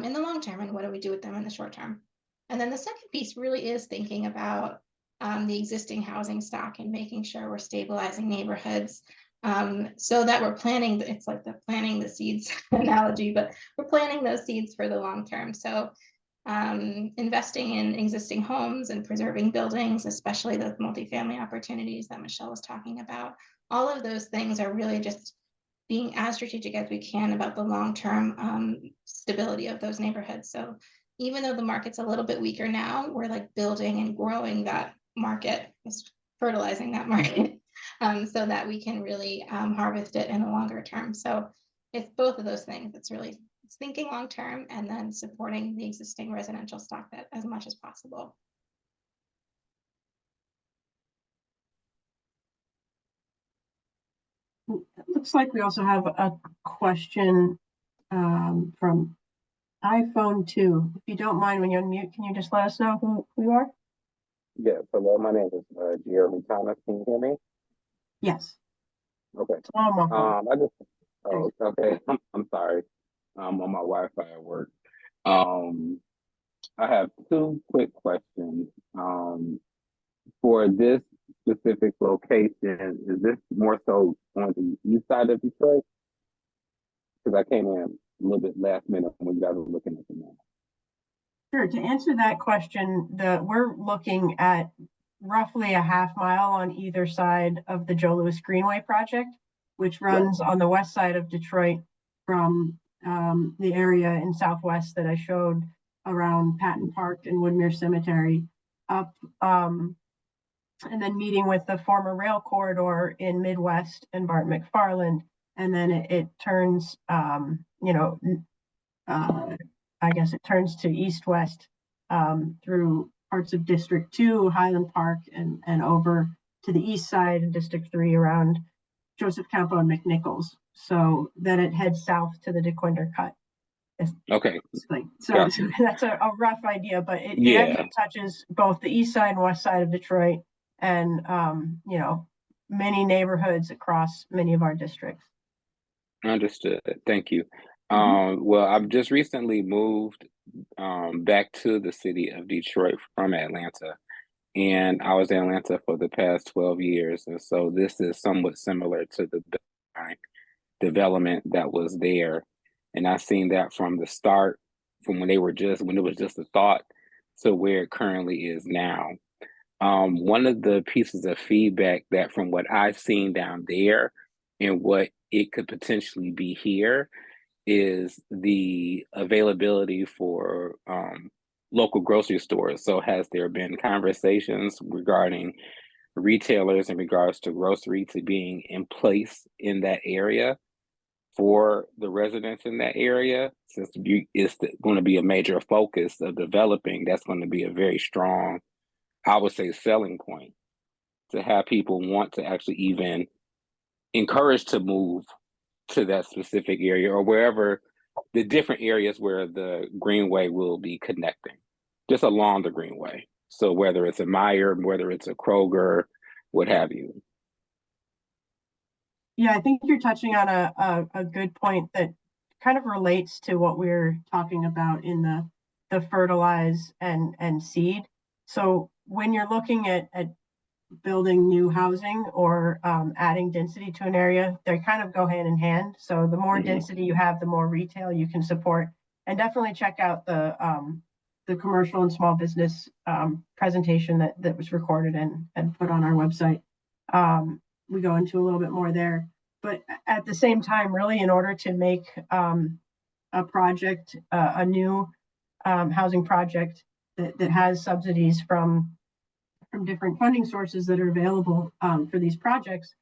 in the long term, and what do we do with them in the short term? And then the second piece really is thinking about the existing housing stock, and making sure we're stabilizing neighborhoods, so that we're planting, it's like the planting the seeds analogy, but we're planting those seeds for the long term. So investing in existing homes and preserving buildings, especially those multifamily opportunities that Michelle was talking about. All of those things are really just being as strategic as we can about the long-term stability of those neighborhoods. So even though the market's a little bit weaker now, we're like building and growing that market, fertilizing that market, so that we can really harvest it in the longer term. So it's both of those things. It's really thinking long term, and then supporting the existing residential stock that as much as possible.
It looks like we also have a question from iPhone 2. If you don't mind, when you unmute, can you just let us know who you are?
Yes, hello, my name is Jeremy Thomas. Can you hear me?
Yes.
Okay. Okay. I'm sorry. I'm on my Wi-Fi at work. I have two quick questions. For this specific location, is this more so on the east side of Detroit? Because I came in a little bit last minute when you guys were looking at the map.
Sure. To answer that question, we're looking at roughly a half mile on either side of the Joe Louis Greenway project, which runs on the west side of Detroit from the area in Southwest that I showed around Patton Park and Woodmere Cemetery up, and then meeting with the former rail corridor in Midwest and Bart McFarland and then it turns, you know, I guess it turns to east-west through parts of District 2, Highland Park, and over to the east side in District 3 around Joseph Campo and McNichols. So then it heads south to the DeQuinder Cut.
Okay.
So
Gotcha.
that's a rough idea, but it
Yeah.
actually touches both the east side and west side of Detroit, and you know, many neighborhoods across many of our districts.
Understood. Thank you. Well, I've just recently moved back to the city of Detroit from Atlanta, and I was in Atlanta for the past 12 years. And so this is somewhat similar to the development that was there. And I've seen that from the start, from when it was just a thought to where it currently is now. One of the pieces of feedback that from what I've seen down there and what it could potentially be here is the availability for local grocery stores. So has there been conversations regarding retailers in regards to grocery to being in place in that area for the residents in that area? Since it's going to be a major focus of developing, that's going to be a very strong, I would say, selling point to have people want to actually even encourage to move to that specific area or wherever the different areas where the Greenway will be connecting, just along the Greenway. So whether it's a Meijer, whether it's a Kroger, what have you.
Yeah, I think you're touching on a good point that kind of relates to what we're talking about in the fertilize and seed. So when you're looking at building new housing or adding density to an area, they kind of go hand in hand. So the more density you have, the more retail you can support. And definitely check out the commercial and small business presentation that was recorded and put on our website. We go into a little bit more there, but at the same time, really, in order to make a project, a new housing project that has subsidies from different funding sources that are available for these projects,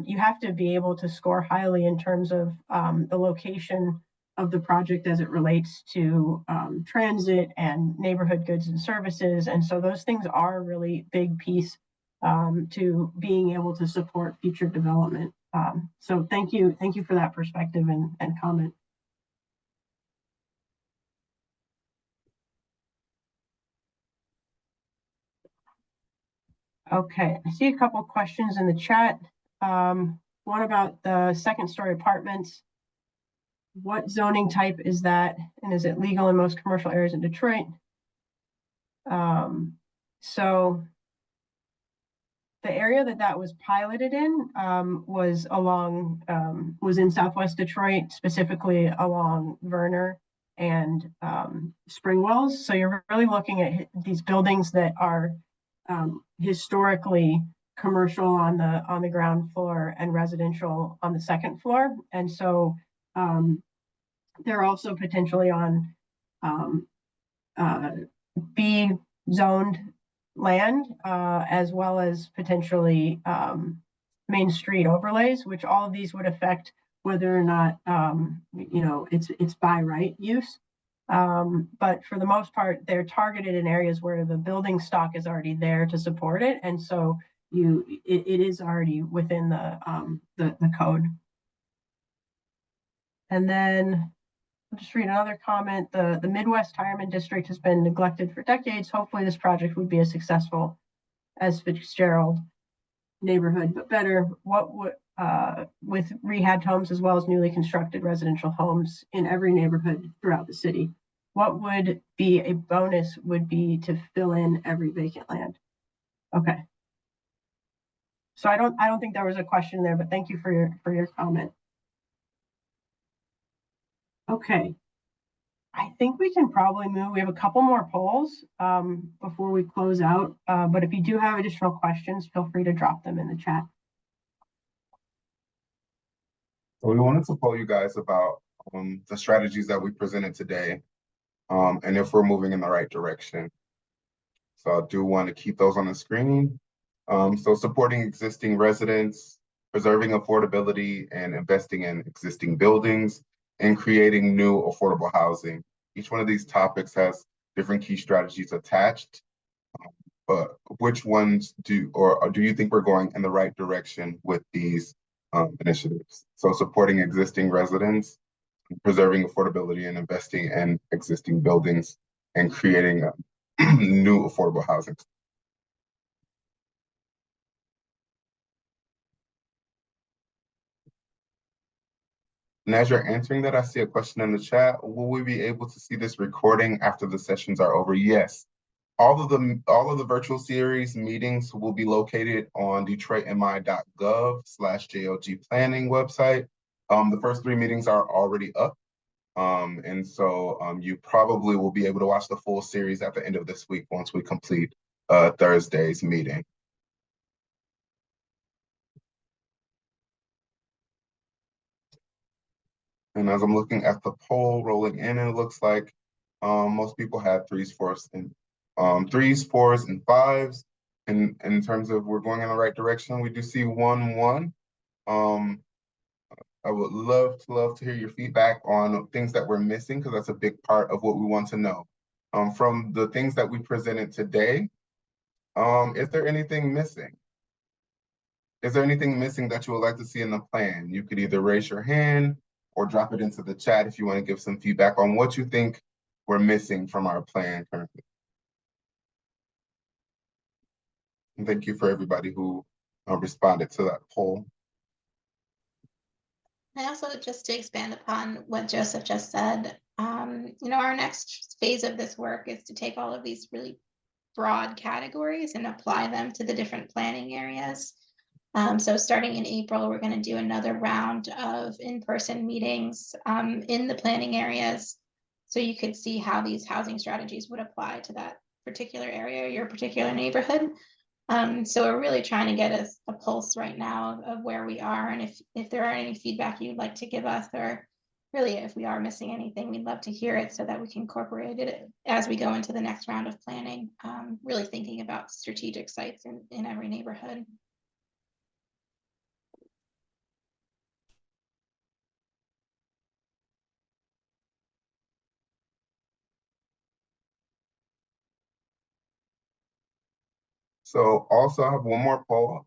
you have to be able to score highly in terms of the location of the project as it relates to transit and neighborhood goods and services. And so those things are a really big piece to being able to support future development. So thank you for that perspective and comment. Okay, I see a couple of questions in the chat. One about the second-story apartments. What zoning type is that? And is it legal in most commercial areas in Detroit? So the area that was piloted in was in Southwest Detroit, specifically along Verner and Springwells. So you're really looking at these buildings that are historically commercial on the ground floor and residential on the second floor. And so they're also potentially on B zoned land, as well as potentially Main Street overlays, which all of these would affect whether or not it's by right use. But for the most part, they're targeted in areas where the building stock is already there to support it, and so it is already within the code. And then I'll just read another comment. The Midwest Retirement District has been neglected for decades. Hopefully this project would be as successful as Fitzgerald neighborhood, but better. What would with rehabbed homes as well as newly constructed residential homes in every neighborhood throughout the city. What would be a bonus would be to fill in every vacant land. Okay. So I don't think there was a question there, but thank you for your comment. Okay. I think we can probably move. We have a couple more polls before we close out. But if you do have additional questions, feel free to drop them in the chat.
So we wanted to poll you guys about the strategies that we presented today, and if we're moving in the right direction. So I do want to keep those on the screen. So supporting existing residents, preserving affordability and investing in existing buildings, and creating new affordable housing. Each one of these topics has different key strategies attached, but which ones or do you think we're going in the right direction with these initiatives? So supporting existing residents, preserving affordability and investing in existing buildings, and creating new affordable housing. And as you're answering that, I see a question in the chat. Will we be able to see this recording after the sessions are over? Yes. All of the virtual series meetings will be located on detroitmi.gov/JLG planning website. The first 3 meetings are already up. And so you probably will be able to watch the full series at the end of this week once we complete Thursday's meeting. And as I'm looking at the poll rolling in, it looks like most people had 3s, 4s, and 3s, 4s, and 5s. And in terms of we're going in the right direction, we do see 1-1. I would love to hear your feedback on things that we're missing, because that's a big part of what we want to know. From the things that we presented today, is there anything missing? Is there anything missing that you would like to see in the plan? You could either raise your hand or drop it into the chat if you want to give some feedback on what you think we're missing from our plan currently. And thank you for everybody who responded to that poll.
I also, just to expand upon what Joseph just said, our next phase of this work is to take all of these really broad categories and apply them to the different planning areas. So starting in April, we're going to do another round of in-person meetings in the planning areas, so you could see how these housing strategies would apply to that particular area, your particular neighborhood. So we're really trying to get a pulse right now of where we are, and if there are any feedback you'd like to give us, or really if we are missing anything, we'd love to hear it so that we can incorporate it as we go into the next round of planning, really thinking about strategic sites in every neighborhood.
So also I have one more poll.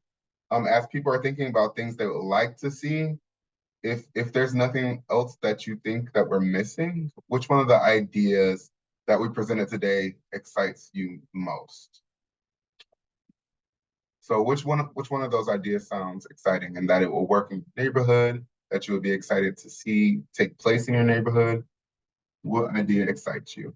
As people are thinking about things they would like to see, if there's nothing else that you think that we're missing, which one of the ideas that we presented today excites you most? So which one of those ideas sounds exciting, and that it will work in your neighborhood, that you would be excited to see take place in your neighborhood? What idea excites you?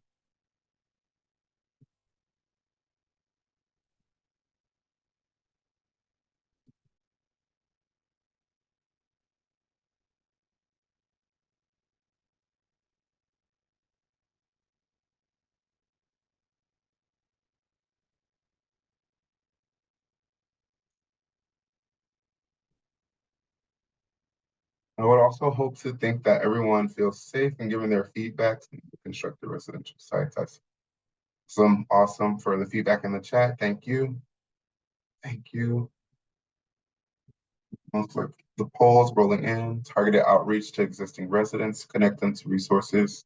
I would also hope to think that everyone feels safe in giving their feedback to construct the residential sites. That's awesome for the feedback in the chat. Thank you. Thank you. Looks like the polls rolling in. Targeted outreach to existing residents, connect them to resources.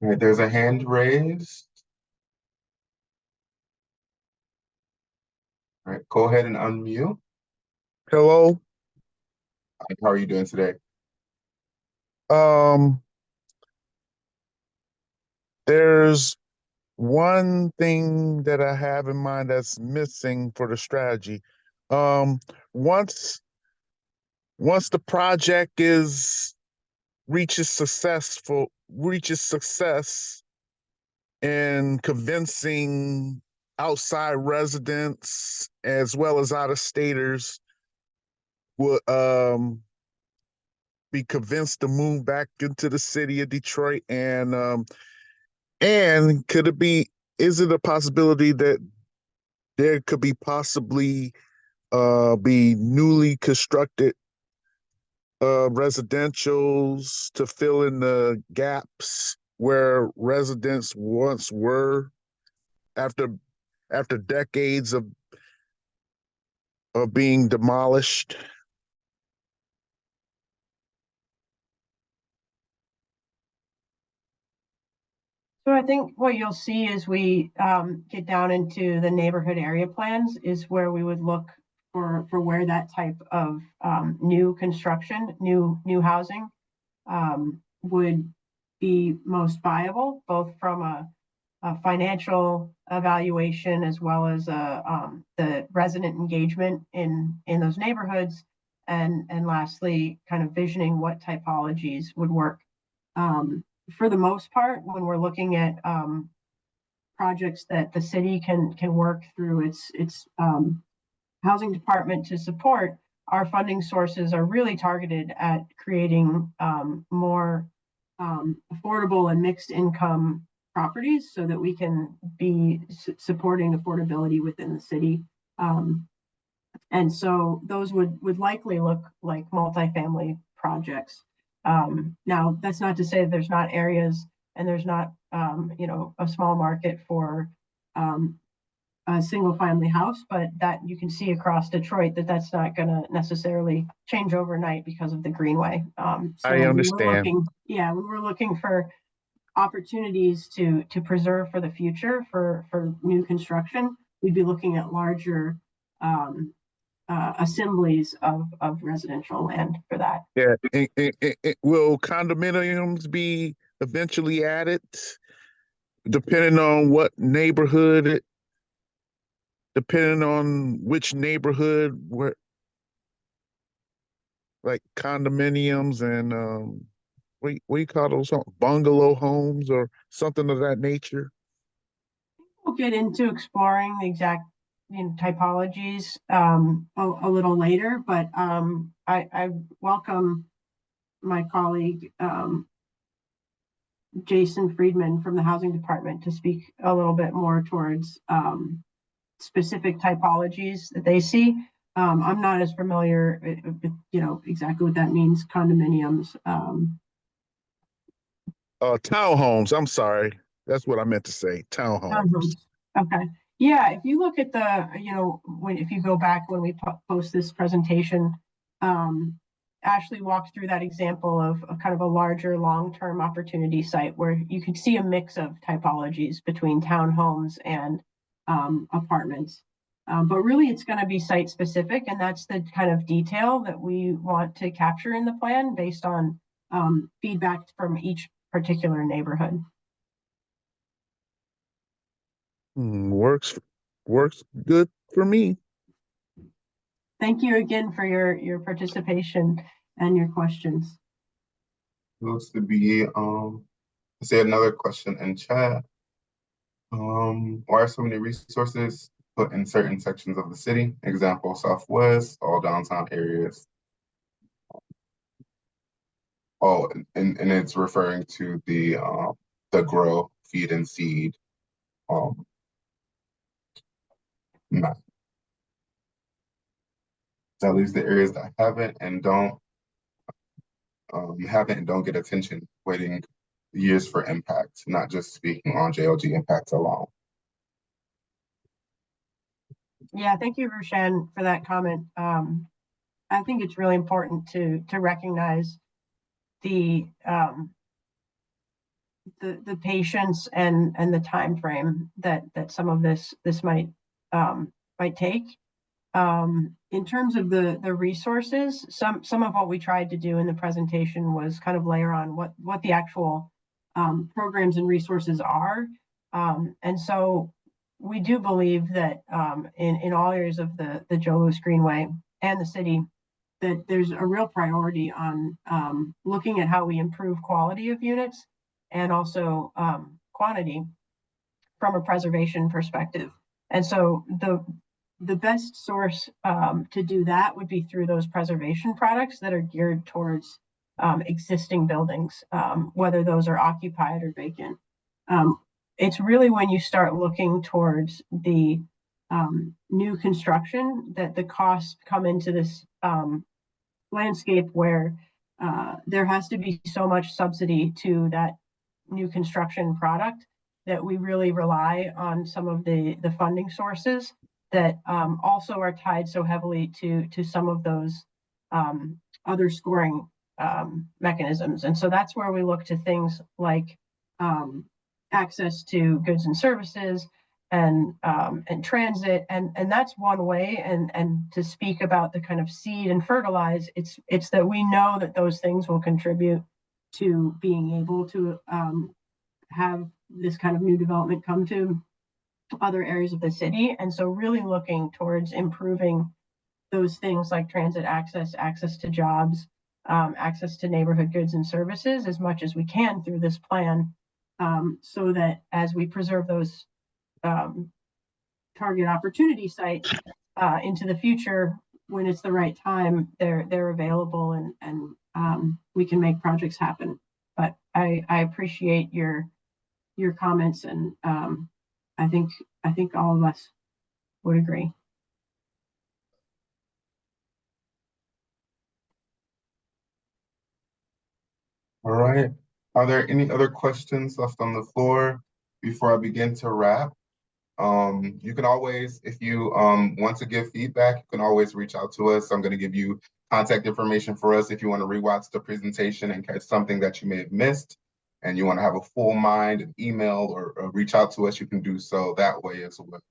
All right, there's a hand raised. All right, go ahead and unmute.
Hello.
How are you doing today?
There's one thing that I have in mind that's missing for the strategy. Once the project reaches success in convincing outside residents as well as out-of-staters will be convinced to move back into the city of Detroit, and is it a possibility that there could be possibly be newly constructed residentials to fill in the gaps where residents once were after decades of being demolished.
So I think what you'll see as we get down into the neighborhood area plans is where we would look for where that type of new construction, new housing would be most viable, both from a financial evaluation as well as the resident engagement in those neighborhoods, and lastly, kind of visioning what typologies would work. For the most part, when we're looking at projects that the city can work through its housing department to support, our funding sources are really targeted at creating more affordable and mixed income properties so that we can be supporting affordability within the city. And so those would likely look like multifamily projects. Now, that's not to say there's not areas and there's not, a small market for a single family house, but that you can see across Detroit that's not going to necessarily change overnight because of the Greenway. So
I understand.
when we're looking for opportunities to preserve for the future for new construction, we'd be looking at larger assemblies of residential land for that.
Yeah. Will condominiums be eventually added, depending on what neighborhood? Depending on which neighborhood, where, like condominiums and what do you call those homes? Bungalow homes or something of that nature?
We'll get into exploring the exact typologies a little later, but I welcome my colleague Jason Friedman from the Housing Department to speak a little bit more towards specific typologies that they see. I'm not as familiar with exactly what that means. Condominiums.
Townhomes. I'm sorry, that's what I meant to say. Townhomes.
Okay. Yeah, if you look at the, if you go back when we post this presentation, Ashley walked through that example of kind of a larger long-term opportunity site where you could see a mix of typologies between townhomes and apartments. But really it's going to be site specific, and that's the kind of detail that we want to capture in the plan based on feedback from each particular neighborhood.
Works good for me.
Thank you again for your participation and your questions.
Looks to be I see another question in chat. Why are so many resources put in certain sections of the city? Example, Southwest, all downtown areas. Oh, and it's referring to the grow, feed, and seed map. That leaves the areas that haven't and don't get attention, waiting years for impact, not just speaking on JLG impact alone.
Yeah, thank you, Rushan, for that comment. I think it's really important to recognize the patience and the time frame that some of this might take. In terms of the resources, some of what we tried to do in the presentation was kind of layer on what the actual programs and resources are. And so we do believe that in all areas of the Joe Louis Greenway and the city, that there's a real priority on looking at how we improve quality of units and also quantity from a preservation perspective. And so the best source to do that would be through those preservation products that are geared towards existing buildings, whether those are occupied or vacant. It's really when you start looking towards the new construction that the costs come into this landscape where there has to be so much subsidy to that new construction product that we really rely on some of the funding sources that also are tied so heavily to some of those other scoring mechanisms. And so that's where we look to things like access to goods and services and transit, and that's one way. And to speak about the kind of seed and fertilize, it's that we know that those things will contribute to being able to have this kind of new development come to other areas of the city. And so really looking towards improving those things like transit access, access to jobs, access to neighborhood goods and services as much as we can through this plan, so that as we preserve those target opportunity sites into the future, when it's the right time, they're available, and we can make projects happen. But I appreciate your comments, and I think all of us would agree.
All right. Are there any other questions left on the floor before I begin to wrap? You can always, if you want to give feedback, you can always reach out to us. I'm going to give you contact information for us if you want to rewatch the presentation and catch something that you may have missed, and you want to have a full mind, an email, or reach out to us, you can do so that way as well.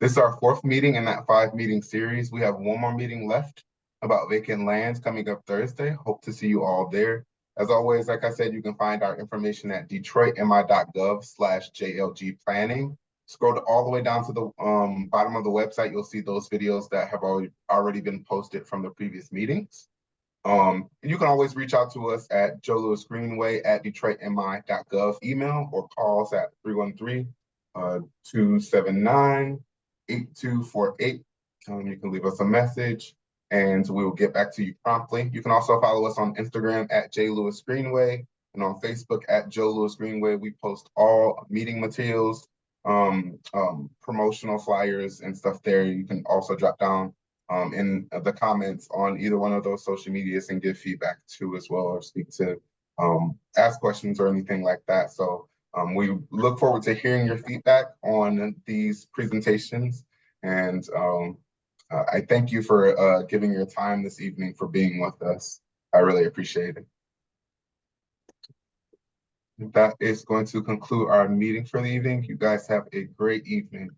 This is our 4th meeting in that 5-meeting series. We have one more meeting left about vacant lands coming up Thursday. Hope to see you all there. As always, like I said, you can find our information at detroitmi.gov/JLG planning. Scroll all the way down to the bottom of the website. You'll see those videos that have already been posted from the previous meetings. You can always reach out to us at Joe Louis Greenway at detroitmi.gov email, or call us at 313-279-8248. You can leave us a message and we will get back to you promptly. You can also follow us on Instagram at J. Louis Greenway, and on Facebook at Joe Louis Greenway. We post all meeting materials, promotional flyers and stuff there. You can also drop down in the comments on either one of those social medias and give feedback too as well, or speak to, ask questions or anything like that. So we look forward to hearing your feedback on these presentations, and I thank you for giving your time this evening, for being with us. I really appreciate it. That is going to conclude our meeting for the evening. You guys have a great evening.